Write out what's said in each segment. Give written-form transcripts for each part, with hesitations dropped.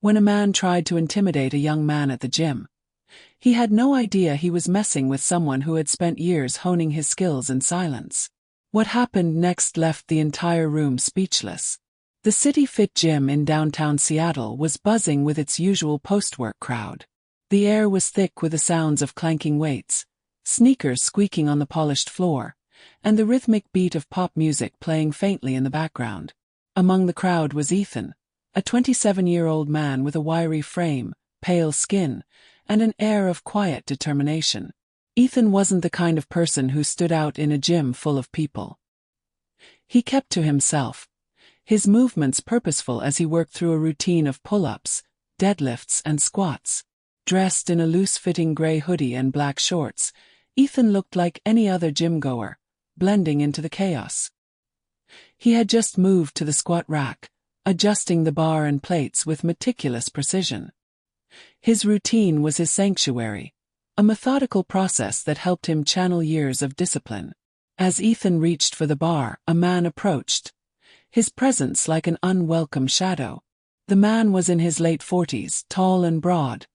when a man tried to intimidate a young man at the gym. He had no idea he was messing with someone who had spent years honing his skills in silence. What happened next left the entire room speechless. The City Fit gym in downtown Seattle was buzzing with its usual post-work crowd. The air was thick with the sounds of clanking weights, sneakers squeaking on the polished floor, and the rhythmic beat of pop music playing faintly in the background. Among the crowd was Ethan, a 27-year-old man with a wiry frame, pale skin, and an air of quiet determination. Ethan wasn't the kind of person who stood out in a gym full of people. He kept to himself, his movements purposeful as he worked through a routine of pull-ups, deadlifts, and squats. Dressed in a loose-fitting gray hoodie and black shorts, Ethan looked like any other gym-goer, blending into the chaos. He had just moved to the squat rack, adjusting the bar and plates with meticulous precision. His routine was his sanctuary, a methodical process that helped him channel years of discipline. As Ethan reached for the bar, a man approached, his presence like an unwelcome shadow. The man was in his late 40s, tall and broad,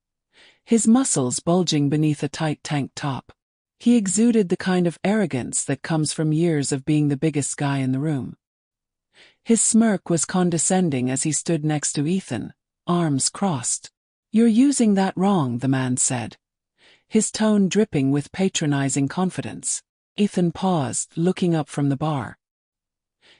his muscles bulging beneath a tight tank top. He exuded the kind of arrogance that comes from years of being the biggest guy in the room. His smirk was condescending as he stood next to Ethan, arms crossed. "You're using that wrong," the man said, his tone dripping with patronizing confidence. Ethan paused, looking up from the bar.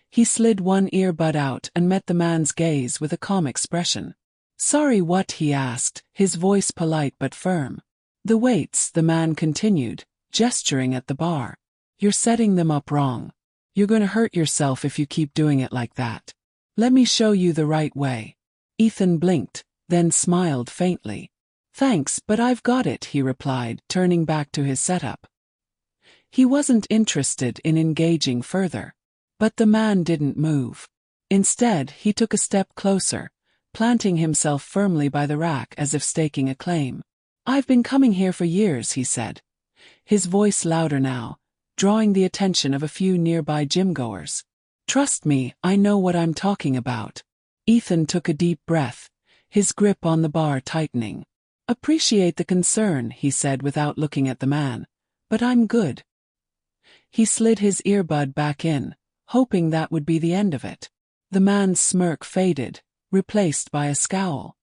He slid one earbud out and met the man's gaze with a calm expression. "Sorry, what?" he asked, his voice polite but firm. "The weights," the man continued, gesturing at the bar. "You're setting them up wrong. You're going to hurt yourself if you keep doing it like that. Let me show you the right way." Ethan blinked, then smiled faintly. "Thanks, but I've got it," he replied, turning back to his setup. He wasn't interested in engaging further. But the man didn't move. Instead, he took a step closer, planting himself firmly by the rack as if staking a claim. "I've been coming here for years," he said, his voice louder now, drawing the attention of a few nearby gym-goers. "Trust me, I know what I'm talking about." Ethan took a deep breath, his grip on the bar tightening. "Appreciate the concern," he said without looking at the man, "but I'm good." He slid his earbud back in, hoping that would be the end of it. The man's smirk faded, replaced by a scowl.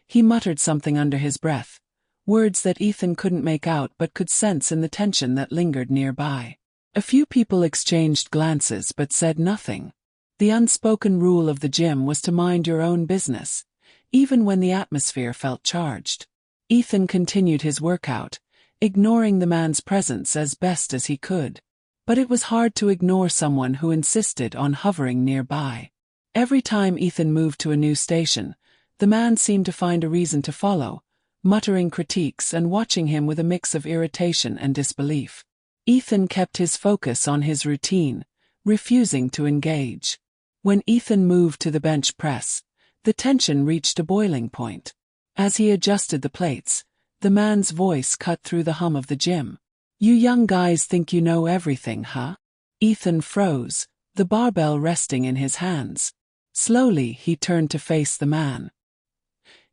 He muttered something under his breath, words that Ethan couldn't make out but could sense in the tension that lingered nearby. A few people exchanged glances but said nothing. The unspoken rule of the gym was to mind your own business, even when the atmosphere felt charged. Ethan continued his workout, ignoring the man's presence as best as he could. But it was hard to ignore someone who insisted on hovering nearby. Every time Ethan moved to a new station, the man seemed to find a reason to follow, muttering critiques and watching him with a mix of irritation and disbelief. Ethan kept his focus on his routine, refusing to engage. When Ethan moved to the bench press, the tension reached a boiling point. As he adjusted the plates, the man's voice cut through the hum of the gym. "You young guys think you know everything, huh?" Ethan froze, the barbell resting in his hands. Slowly, he turned to face the man.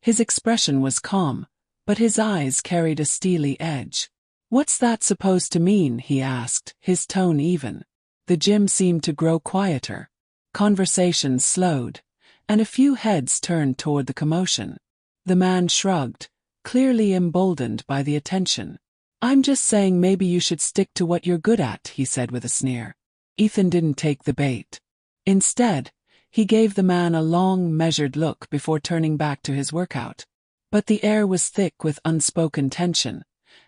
His expression was calm, but his eyes carried a steely edge. "What's that supposed to mean?" he asked, his tone even. The gym seemed to grow quieter. Conversations slowed, and a few heads turned toward the commotion. The man shrugged, clearly emboldened by the attention. "I'm just saying maybe you should stick to what you're good at," he said with a sneer. Ethan didn't take the bait. Instead, he gave the man a long, measured look before turning back to his workout. But the air was thick with unspoken tension,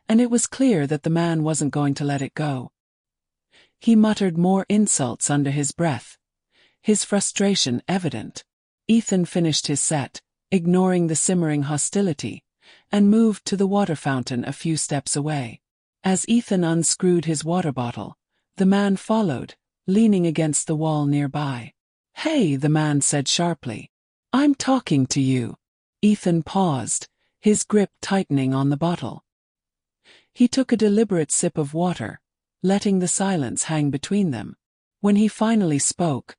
and it was clear that the man wasn't going to let it go. He muttered more insults under his breath, his frustration evident. Ethan finished his set, ignoring the simmering hostility, and moved to the water fountain a few steps away. As Ethan unscrewed his water bottle, the man followed, leaning against the wall nearby. "Hey," the man said sharply. "I'm talking to you." Ethan paused, his grip tightening on the bottle. He took a deliberate sip of water, letting the silence hang between them. When he finally spoke,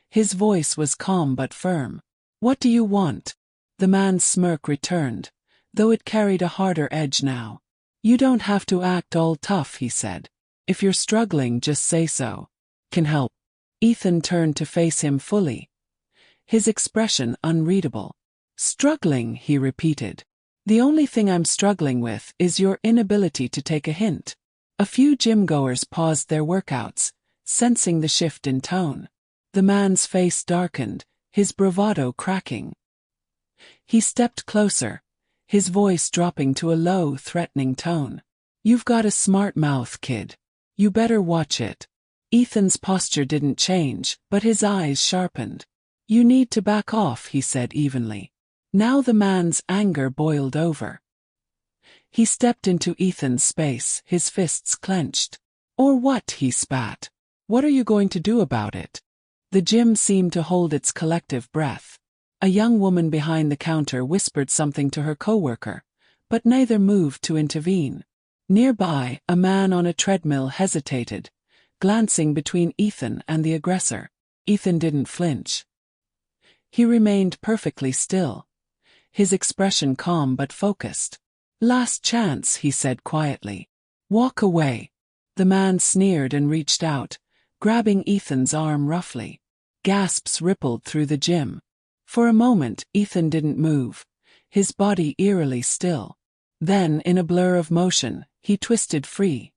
his voice was calm but firm. "What do you want?" The man's smirk returned, though it carried a harder edge now. You don't have to act all tough, he said. If you're struggling, just say so. Can help. Ethan turned to face him fully, his expression unreadable. Struggling, he repeated. The only thing I'm struggling with is your inability to take a hint. A few gym-goers paused their workouts, sensing the shift in tone. The man's face darkened, his bravado cracking. He stepped closer, his voice dropping to a low, threatening tone. You've got a smart mouth, kid. You better watch it. Ethan's posture didn't change, but his eyes sharpened. You need to back off, he said evenly. Now the man's anger boiled over. He stepped into Ethan's space, his fists clenched. Or what, he spat. What are you going to do about it? The gym seemed to hold its collective breath. A young woman behind the counter whispered something to her coworker, but neither moved to intervene. Nearby, a man on a treadmill hesitated, glancing between Ethan and the aggressor. Ethan didn't flinch. He remained perfectly still, his expression calm but focused. Last chance, he said quietly. Walk away. The man sneered and reached out, grabbing Ethan's arm roughly. Gasps rippled through the gym. For a moment, Ethan didn't move, his body eerily still. Then, in a blur of motion, he twisted free,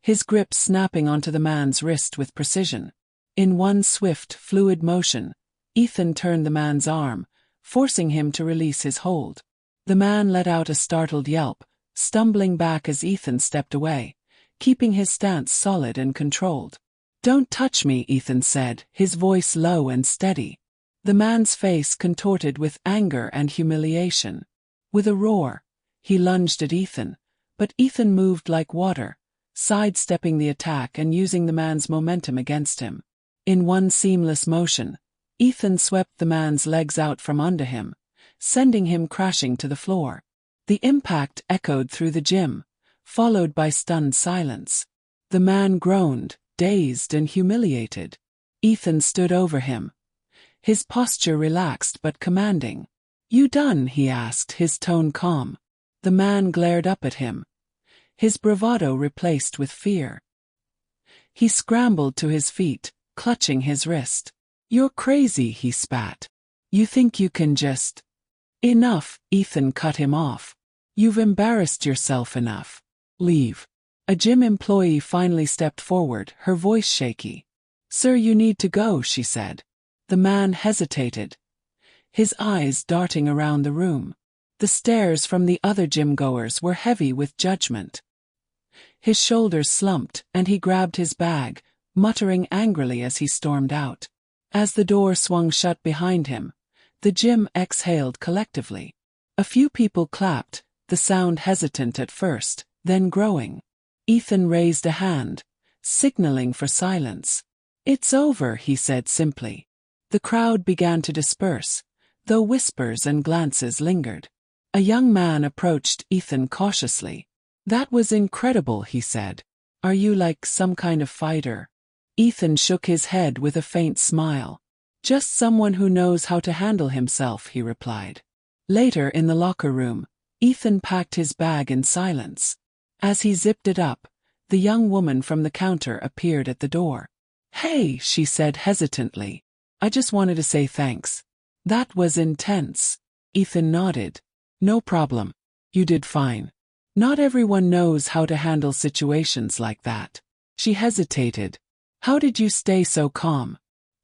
his grip snapping onto the man's wrist with precision. In one swift, fluid motion, Ethan turned the man's arm, forcing him to release his hold. The man let out a startled yelp, stumbling back as Ethan stepped away, keeping his stance solid and controlled. Don't touch me, Ethan said, his voice low and steady. The man's face contorted with anger and humiliation. With a roar, he lunged at Ethan, but Ethan moved like water, sidestepping the attack and using the man's momentum against him. In one seamless motion, Ethan swept the man's legs out from under him, sending him crashing to the floor. The impact echoed through the gym, followed by stunned silence. The man groaned, dazed and humiliated. Ethan stood over him, his posture relaxed but commanding. You done? He asked, his tone calm. The man glared up at him, his bravado replaced with fear. He scrambled to his feet, clutching his wrist. You're crazy, he spat. You think you can just... Enough, Ethan cut him off. You've embarrassed yourself enough. Leave. A gym employee finally stepped forward, her voice shaky. Sir, you need to go, she said. The man hesitated, his eyes darting around the room. The stares from the other gym-goers were heavy with judgment. His shoulders slumped, and he grabbed his bag, muttering angrily as he stormed out. As the door swung shut behind him, the gym exhaled collectively. A few people clapped, the sound hesitant at first, then growing. Ethan raised a hand, signaling for silence. It's over, he said simply. The crowd began to disperse, though whispers and glances lingered. A young man approached Ethan cautiously. That was incredible, he said. Are you like some kind of fighter? Ethan shook his head with a faint smile. Just someone who knows how to handle himself, he replied. Later in the locker room, Ethan packed his bag in silence. As he zipped it up, the young woman from the counter appeared at the door. Hey, she said hesitantly. I just wanted to say thanks. That was intense. Ethan nodded. No problem. You did fine. Not everyone knows how to handle situations like that. She hesitated. How did you stay so calm?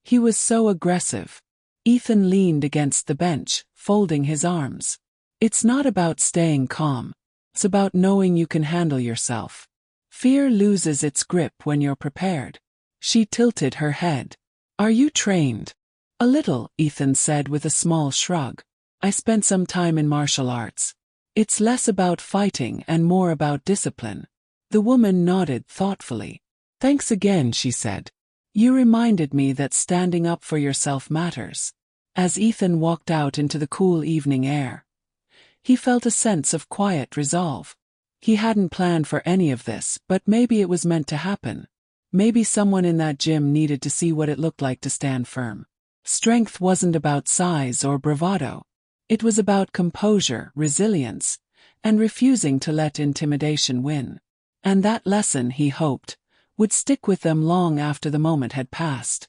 He was so aggressive. Ethan leaned against the bench, folding his arms. It's not about staying calm. It's about knowing you can handle yourself. Fear loses its grip when you're prepared. She tilted her head. Are you trained? A little, Ethan said with a small shrug. I spent some time in martial arts. It's less about fighting and more about discipline. The woman nodded thoughtfully. Thanks again, she said. You reminded me that standing up for yourself matters. As Ethan walked out into the cool evening air, he felt a sense of quiet resolve. He hadn't planned for any of this, but maybe it was meant to happen. Maybe someone in that gym needed to see what it looked like to stand firm. Strength wasn't about size or bravado. It was about composure, resilience, and refusing to let intimidation win. And that lesson, he hoped, would stick with them long after the moment had passed.